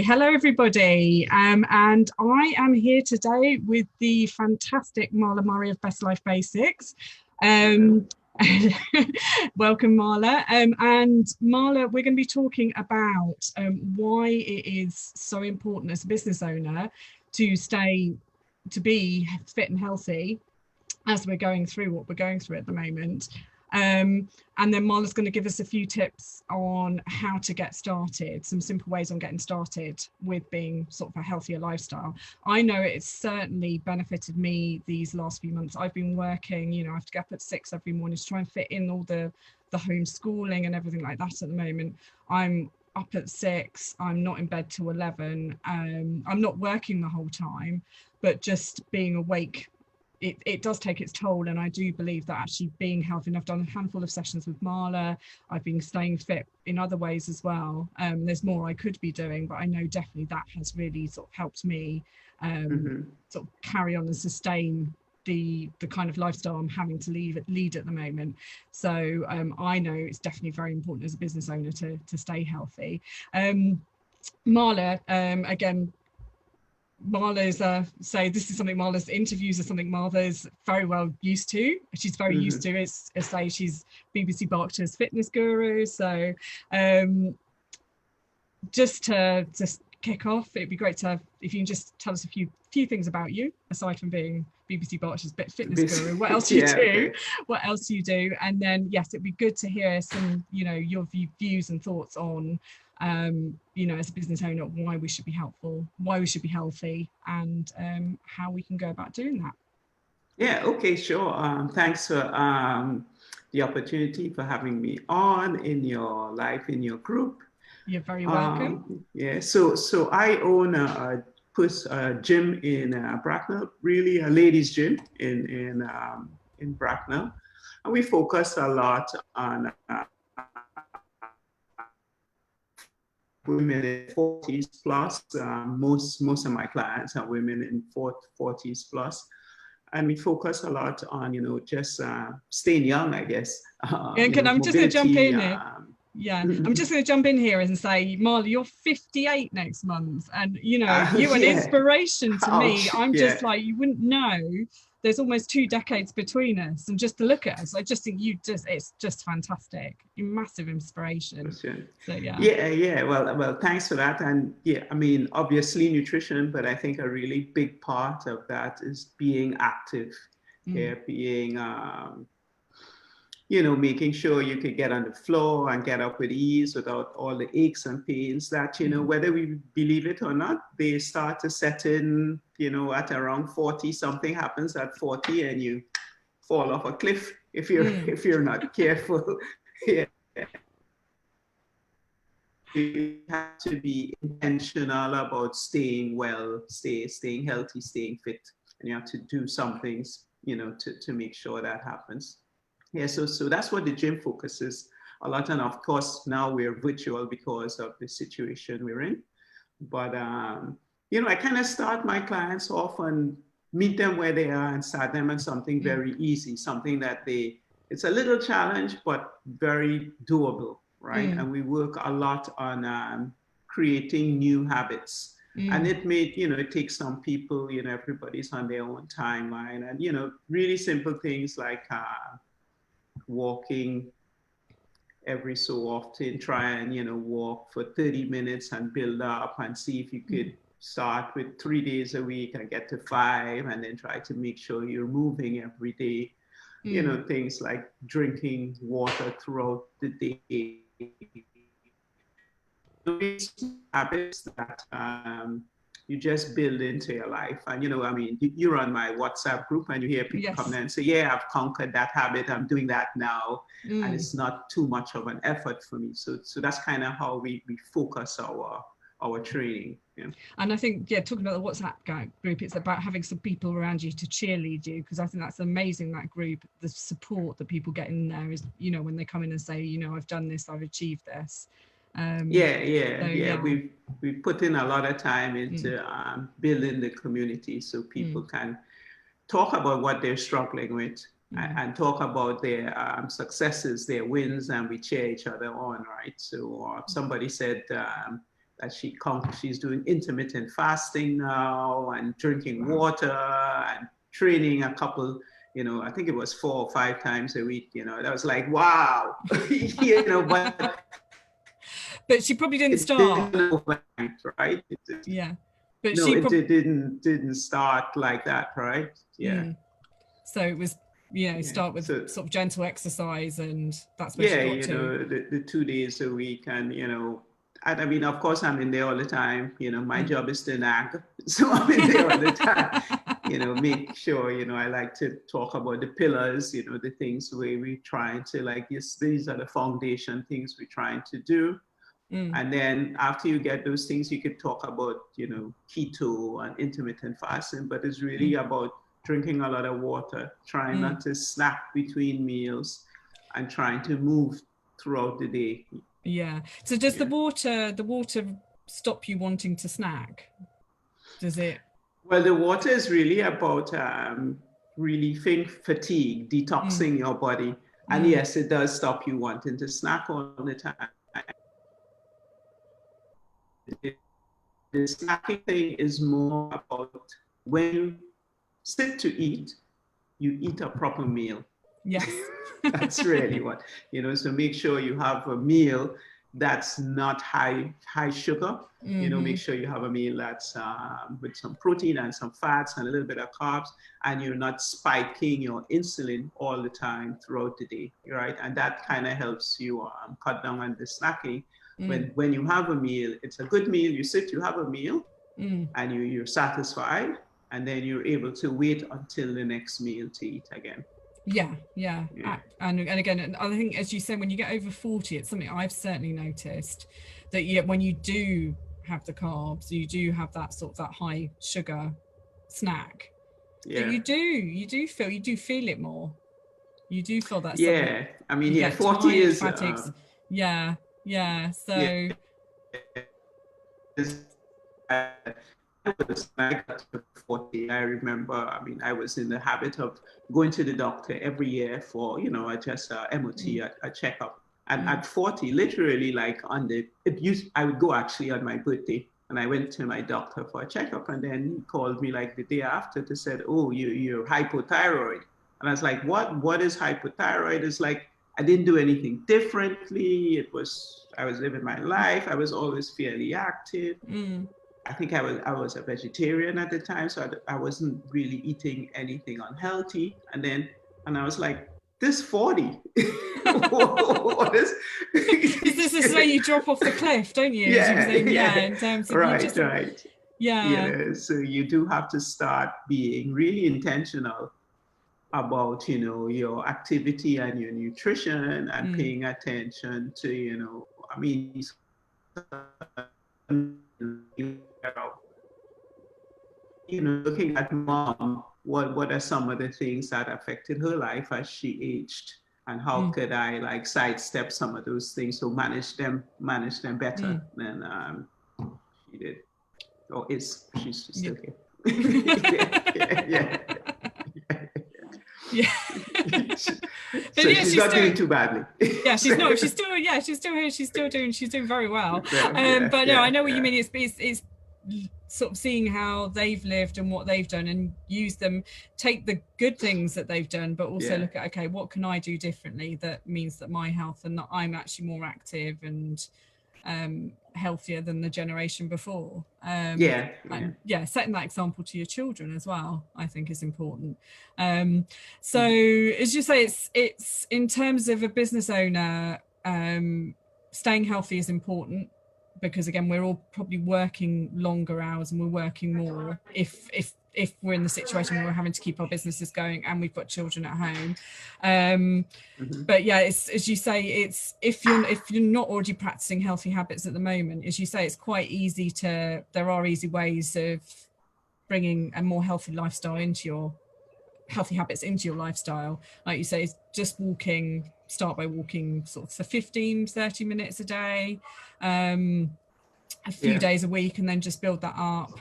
Hello, everybody, and I am here today with the fantastic Marla Murray of Bestlife Basics. Um, Welcome, Marla. And Marla, we're going to be talking about why it is so important as a business owner to be fit and healthy as we're going through what we're going through at the moment. And then Marla's going to give us a few tips on how to get started, some simple ways on getting started with being sort of a healthier lifestyle. I know it's certainly benefited me these last few months. I've been working, I have to get up at 6 every morning to try and fit in all the homeschooling and everything like that at the moment. I'm up at 6, I'm not in bed till 11. I'm not working the whole time, but just being awake, it does take its toll. And I do believe that actually being healthy, and I've done a handful of sessions with Marla, I've been staying fit in other ways as well. There's more I could be doing, but I know definitely that has really sort of helped me sort of carry on and sustain the kind of lifestyle I'm having to lead at the moment. So I know it's definitely very important as a business owner to stay healthy. Marla, again, Marla's say this is something Marla's interviews are something Marla's very well used to. She's very used to it. Say she's BBC Berkshire's fitness guru. So just to kick off, it'd be great to have, if you can just tell us a few things about you aside from being BBC Berkshire's fitness guru. What else do you do? Okay. What else do you do? And then yes, it'd be good to hear some your views and thoughts on as a business owner, why we should be helpful, why we should be healthy, and how we can go about doing that. Yeah, okay, sure. Thanks for the opportunity for having me on in your group. You're very welcome. Yeah, so I own a gym in Bracknell, really a ladies' gym in Bracknell, and we focus a lot on women in 40s plus. Most of my clients are women in 40s plus. And we focus a lot on, just staying young, I guess. I'm just going to jump in here. I'm just going to jump in here and say, Marla, you're 58 next month. And, you're an inspiration to me. I'm just like, you wouldn't know. There's almost 2 decades between us. And just to look at us, I just think it's just fantastic. You're massive inspiration. Sure. So, yeah. Yeah. Well, thanks for that. And yeah, I mean, obviously nutrition, but I think a really big part of that is being active. Being, making sure you could get on the floor and get up with ease without all the aches and pains that, whether we believe it or not, they start to set in, at around 40. Something happens at 40 and you fall off a cliff if you're not careful. Yeah. You have to be intentional about staying well, staying healthy, staying fit, and you have to do some things, to make sure that happens. Yeah, so that's what the gym focuses a lot on. Of course, now we're virtual because of the situation we're in. But, I kind of start my clients off and meet them where they are and start them on something very easy, something that it's a little challenge, but very doable, right? And we work a lot on creating new habits. And it takes some people, everybody's on their own timeline. And, really simple things like walking every so often, try and walk for 30 minutes and build up and see if you could start with 3 days a week and get to 5, and then try to make sure you're moving every day. Things like drinking water throughout the day. Habits that you just build into your life. And, you're on my WhatsApp group and you hear people come there and say, yeah, I've conquered that habit. I'm doing that now. And it's not too much of an effort for me. So that's kind of how we focus our training. Yeah. And I think, talking about the WhatsApp group, it's about having some people around you to cheerlead you, because I think that's amazing, that group, the support that people get in there is, when they come in and say, I've done this, I've achieved this. We put in a lot of time into building the community so people can talk about what they're struggling with and talk about their successes, their wins, and we cheer each other on, right? So somebody said, that she's doing intermittent fasting now and drinking water and training a couple, I think it was 4 or 5 times a week, that was like, wow, but she probably didn't start overnight, right? Yeah, but no, it didn't start like that, right? Yeah. So it was, start with sort of gentle exercise, and that's where she got to. The 2 days a week, and I mean, of course, I'm in there all the time. My job is to nag, so I'm in there all the time. Make sure, I like to talk about the pillars, the things where we're trying to, like, yes, these are the foundation things we're trying to do. And then after you get those things, you could talk about, keto and intermittent fasting, but it's really about drinking a lot of water, trying not to snack between meals, and trying to move throughout the day. Yeah. So does the water stop you wanting to snack? Does it? Well, the water is really about relieving fatigue, detoxing your body. And yes, it does stop you wanting to snack all the time. The snacking thing is more about when you sit to eat, you eat a proper meal. Yes. That's really what, so make sure you have a meal that's not high sugar. Make sure you have a meal that's with some protein and some fats and a little bit of carbs, and you're not spiking your insulin all the time throughout the day, right? And that kind of helps you cut down on the snacking. When you have a meal, it's a good meal. You sit, you have a meal, and you're satisfied, and then you're able to wait until the next meal to eat again. Yeah. And again, I think, as you said, when you get over 40, it's something I've certainly noticed that when you do have the carbs, you do have that sort of that high sugar snack. Yeah. You do feel it more. You do feel that. Yeah. I mean, 40 is fatigues. Yeah. So. I got to 40, I remember, I was in the habit of going to the doctor every year for, just a MOT, a checkup. And at 40, literally, like I would go actually on my birthday, and I went to my doctor for a checkup, and then he called me like the day after to said, oh, you're hypothyroid. And I was like, what is hypothyroid? It's like, I didn't do anything differently. I was living my life. I was always fairly active. I think I was a vegetarian at the time, so I wasn't really eating anything unhealthy. And I was like, this 40. What is? This is where you drop off the cliff, don't you? Yeah. In terms of right. Yeah. So you do have to start being really intentional about, your activity and your nutrition, and paying attention to, looking at mom, what are some of the things that affected her life as she aged, and how could I like sidestep some of those things, so manage them better than she did, or she's still here. Yeah. So she's not doing too badly. Yeah, she's not. She's still here. She's doing very well. But no, I know what you mean. It's sort of seeing how they've lived and what they've done, and use them, take the good things that they've done, but also look at, okay, what can I do differently that means that my health, and that I'm actually more active and healthier than the generation before. Setting that example to your children as well, I think, is important. So as you say, it's in terms of a business owner, staying healthy is important, because again, we're all probably working longer hours, and we're working more if we're in the situation where we're having to keep our businesses going and we've got children at home. But yeah, it's, as you say, it's if you're not already practicing healthy habits at the moment, as you say, it's quite easy there are easy ways of bringing a more healthy lifestyle into your healthy habits into your lifestyle. Like you say, it's just start by walking sort of for 15-30 minutes a day, a few days a week, and then just build that up.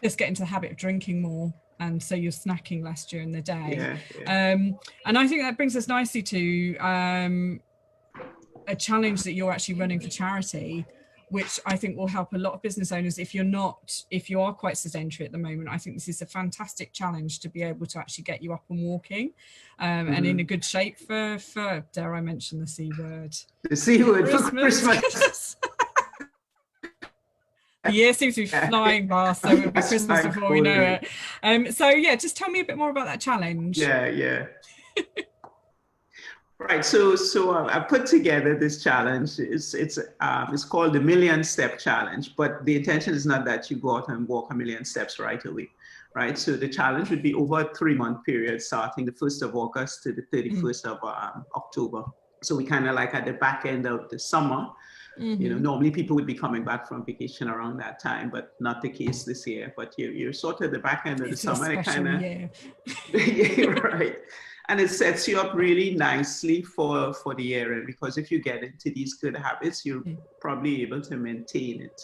Just get into the habit of drinking more, and so you're snacking less during the day. And I think that brings us nicely to a challenge that you're actually running for charity, which I think will help a lot of business owners. If you are quite sedentary at the moment, I think this is a fantastic challenge to be able to actually get you up and walking, and in a good shape for dare I mention the C word? The C word for Christmas. Christmas. The year seems to be flying past, so it'll be Christmas before we know it. So yeah, just tell me a bit more about that challenge. Yeah. Right. So I put together this challenge. It's called the Million Step Challenge, but the intention is not that you go out and walk a million steps right away. Right. So the challenge would be over a 3-month period, starting the 1st of August to the 31st of October. So we kind of like at the back end of the summer. You know, normally people would be coming back from vacation around that time, but not the case this year. But you're sort of the back end of the summer. It's a special year. Yeah, right. And it sets you up really nicely for the year. And because if you get into these good habits, you're probably able to maintain it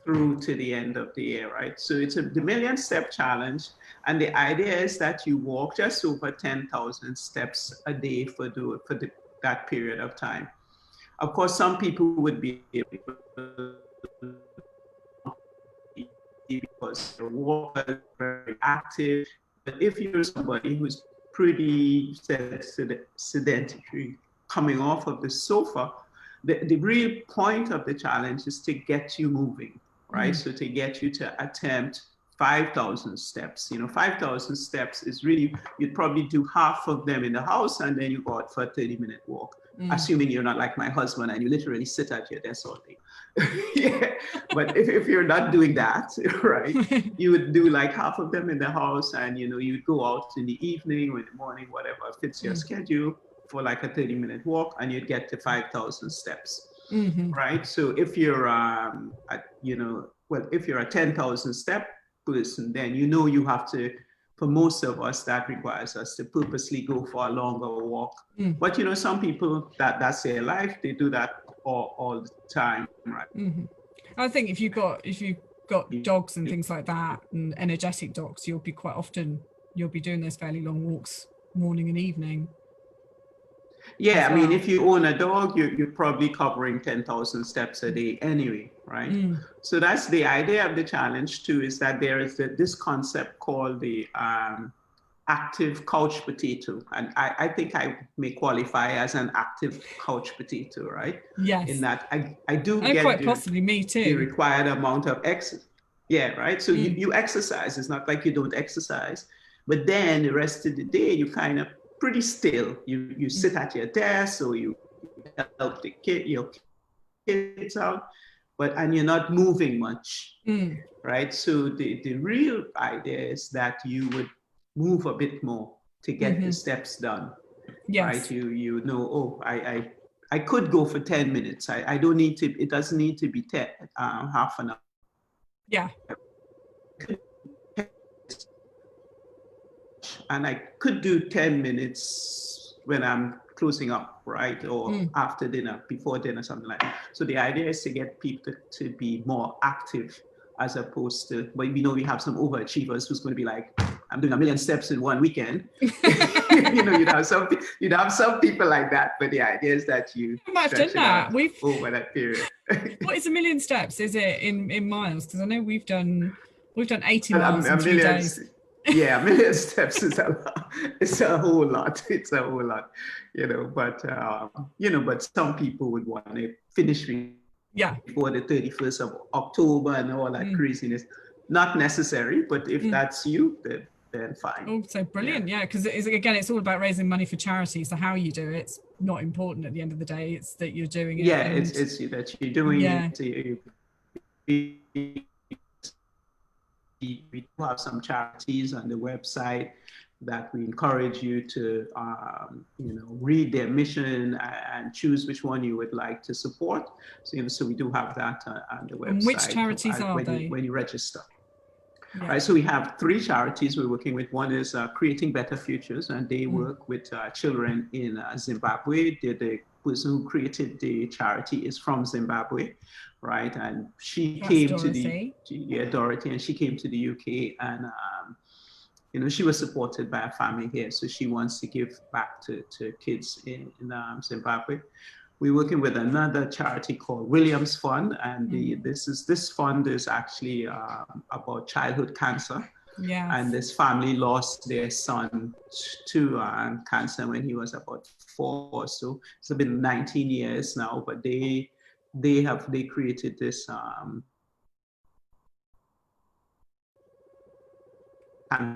through to the end of the year, right? So it's the Million Step Challenge. And the idea is that you walk just over 10,000 steps a day for that period of time. Of course, some people would be able because they're walkers, very active. But if you're somebody who's pretty sedentary, coming off of the sofa, the real point of the challenge is to get you moving, right? So to get you to attempt 5,000 steps. 5,000 steps is really, you'd probably do half of them in the house and then you go out for a 30-minute walk. Assuming you're not like my husband and you literally sit at your desk all day. Yeah. But if you're not doing that, right, you would do like half of them in the house and, you'd go out in the evening or in the morning, whatever fits your schedule for like a 30-minute walk and you'd get to 5,000 steps, right? So if you're, if you're a 10,000 step person, then you have to, for most of us, that requires us to purposely go for a longer walk. But some people that's their life, they do that all the time, right? I think if you've got dogs and things like that, and energetic dogs, you'll be doing those fairly long walks morning and evening. Yeah, I mean, if you own a dog, you're probably covering 10,000 steps a day anyway, right? So that's the idea of the challenge too, is that there is this concept called the active couch potato. And I think I may qualify as an active couch potato, right? Yes. In that I do get quite possibly me too. The required amount of exercise. Yeah, right? So you exercise. It's not like you don't exercise. But then the rest of the day, you kind of pretty still. You sit at your desk or you help your kids out, and you're not moving much, right? So the real idea is that you would move a bit more to get the steps done, right? I could go for 10 minutes. I don't need to, it doesn't need to be half an hour. Yeah. And I could do 10 minutes when I'm closing up, right? Or after dinner, before dinner, something like that. So the idea is to get people to be more active as opposed to, but we have some overachievers who's going to be like, I'm doing 1 million steps in one weekend. You'd have some people like that, but the idea is that you stretch it out over that period. What is 1 million steps? Is it in miles? Because I know we've done 80 miles in 2 days. Yeah, 1 million steps is a lot. It's a whole lot. It's a whole lot, but some people would want to finish before the 31st of October and all that craziness. Not necessary, but if that's you, then fine. Oh, so brilliant. Yeah, because it's all about raising money for charities. So how you do it's not important at the end of the day. It's that you're doing it. Yeah, it's that you're doing it. We do have some charities on the website that we encourage you to, read their mission and choose which one you would like to support. So we do have that on the website. And which charities are they? When you register. Yeah. Right, so we have 3 charities we're working with. One is Creating Better Futures, and they work with children in Zimbabwe. The person who created the charity is from Zimbabwe, right? And she came Dorothy. Dorothy, and she came to the UK, and she was supported by a family here, so she wants to give back to kids in Zimbabwe. we're working with another charity called Williams Fund, and this fund is actually about childhood cancer. Yes. And this family lost their son to cancer when he was about 4, so it's been 19 years now. But they created this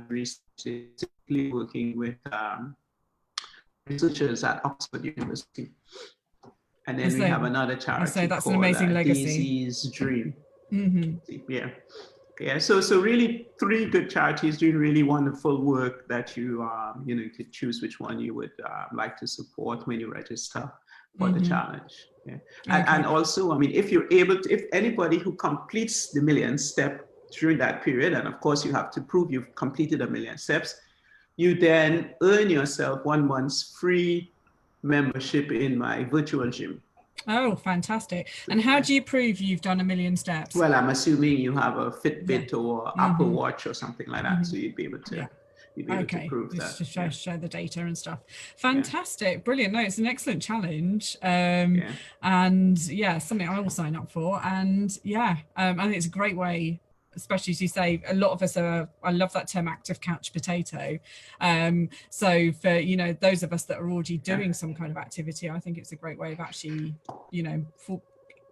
basically working with researchers at Oxford University. And then we have another charity that's called an amazing legacy. Daisy's Dream. Mm-hmm. Yeah. So really 3 good charities doing really wonderful work that you you could choose which one you would like to support when you register for the challenge. Yeah. And also, I mean, if you're able to, if anybody who completes the 1,000,000 step during that period, and of course you have to prove you've completed 1,000,000 steps, you then earn yourself 1 month's free membership in my virtual gym. Oh, fantastic. And how do you prove you've done 1,000,000 steps? Well, I'm assuming you have a Fitbit or Apple Watch or something like that, so you'd be able to to prove that. To show the data and stuff. Fantastic. Brilliant. No, it's an excellent challenge. And something I will sign up for. And I think it's a great way, especially as you say, a lot of us are, I love that term, active couch potato. So for, those of us that are already doing some kind of activity, I think it's a great way of actually,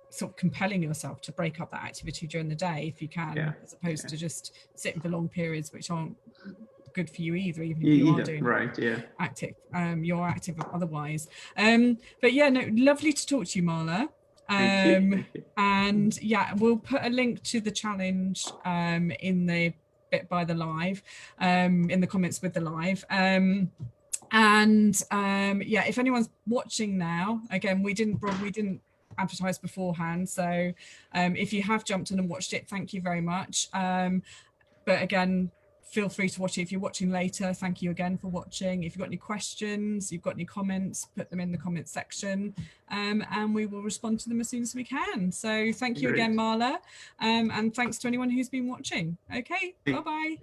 sort of compelling yourself to break up that activity during the day if you can, as opposed to just sitting for long periods, which aren't good for you either, even if you are doing active. You're active otherwise. But lovely to talk to you, Marla. Thank you. And we'll put a link to the challenge in the bit by the live, in the comments with the live. If anyone's watching now, again, we didn't advertise beforehand, so if you have jumped in and watched it, thank you very much. But again, feel free to watch it if you're watching later. Thank you again for watching. If you've got any questions, you've got any comments, put them in the comments section, and we will respond to them as soon as we can. So thank you again, Marla, and thanks to anyone who's been watching. Okay, bye-bye.